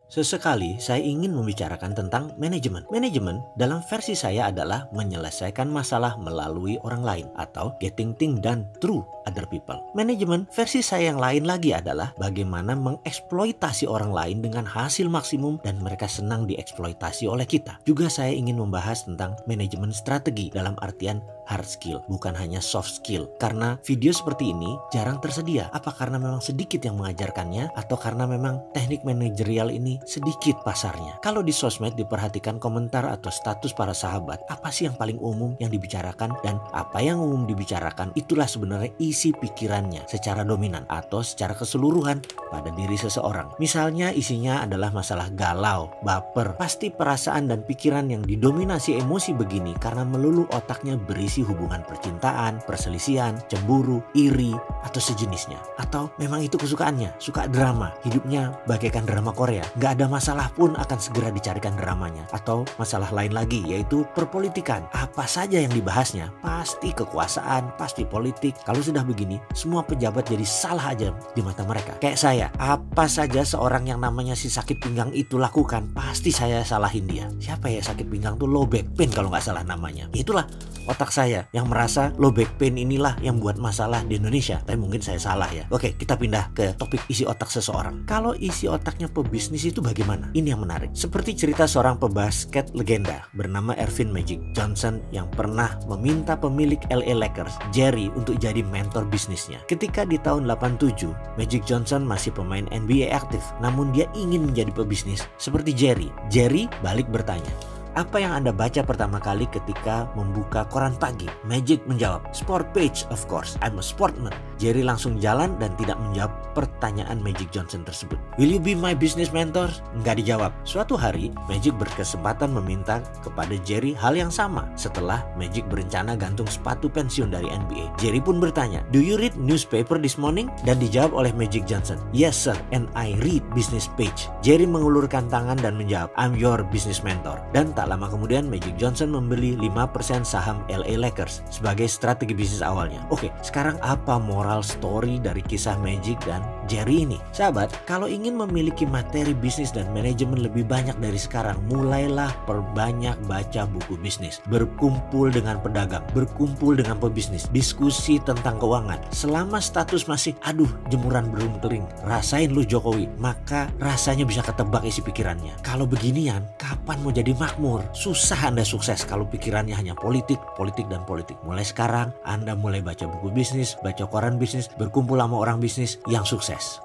Sesekali saya ingin membicarakan tentang manajemen. Manajemen dalam versi saya adalah menyelesaikan masalah melalui orang lain atau getting things done through other people. Manajemen versi saya yang lain lagi adalah bagaimana mengeksploitasi orang lain dengan hasil maksimum dan mereka senang dieksploitasi oleh kita. Juga saya ingin membahas tentang manajemen strategi dalam artian hard skill, bukan hanya soft skill. Karena video seperti ini jarang tersedia. Apa karena memang sedikit yang mengajarkannya atau karena memang teknik manajerial ini sedikit pasarnya? Kalau di sosmed diperhatikan komentar atau status para sahabat, apa sih yang paling umum yang dibicarakan, dan apa yang umum dibicarakan itulah sebenarnya isi pikirannya secara dominan atau secara keseluruhan pada diri seseorang. Misalnya isinya adalah masalah galau, baper, pasti perasaan dan pikiran yang didominasi emosi begini karena melulu otaknya berisi hubungan percintaan, perselisihan, cemburu, iri, atau sejenisnya. Atau memang itu kesukaannya, suka drama, hidupnya bagaikan drama Korea, gak ada masalah pun akan segera dicarikan dramanya. Atau masalah lain lagi yaitu perpolitikan, apa saja yang dibahasnya pasti kekuasaan, pasti politik. Kalau sudah begini, semua pejabat jadi salah aja di mata mereka. Kayak saya, apa saja seorang yang namanya si sakit pinggang itu lakukan, pasti saya salahin dia. Siapa ya sakit pinggang tuh? Low back pain kalau nggak salah namanya. Itulah otak saya yang merasa low back pain inilah yang buat masalah di Indonesia. Tapi mungkin saya salah ya. Oke, kita pindah ke topik isi otak seseorang. Kalau isi otaknya pebisnis itu bagaimana? Ini yang menarik. Seperti cerita seorang pebasket legenda bernama Earvin Magic Johnson yang pernah meminta pemilik LA Lakers, Jerry, untuk jadi mentor bisnisnya. Ketika di tahun 87, Magic Johnson masih pemain NBA aktif, namun dia ingin menjadi pebisnis seperti Jerry. Jerry balik bertanya, "Apa yang Anda baca pertama kali ketika membuka koran pagi?" Magic menjawab, "Sport page, of course. I'm a sportman." Jerry langsung jalan dan tidak menjawab pertanyaan Magic Johnson tersebut. "Will you be my business mentor?" Nggak dijawab. Suatu hari, Magic berkesempatan meminta kepada Jerry hal yang sama setelah Magic berencana gantung sepatu pensiun dari NBA. Jerry pun bertanya, "Do you read newspaper this morning?" Dan dijawab oleh Magic Johnson, "Yes sir, and I read business page." Jerry mengulurkan tangan dan menjawab, "I'm your business mentor." Dan tak lama kemudian Magic Johnson membeli 5% saham LA Lakers sebagai strategi bisnis awalnya. Oke, sekarang apa moral story dari kisah Magic dan Jerry ini? Sahabat, kalau ingin memiliki materi bisnis dan manajemen lebih banyak dari sekarang, mulailah perbanyak baca buku bisnis, berkumpul dengan pedagang, berkumpul dengan pebisnis, diskusi tentang keuangan. Selama status masih aduh jemuran belum kering, rasain lu Jokowi, maka rasanya bisa ketebak isi pikirannya. Kalau beginian, kapan mau jadi makmur? Susah Anda sukses kalau pikirannya hanya politik, politik, dan politik. Mulai sekarang Anda mulai baca buku bisnis, baca koran bisnis, berkumpul sama orang bisnis yang sukses.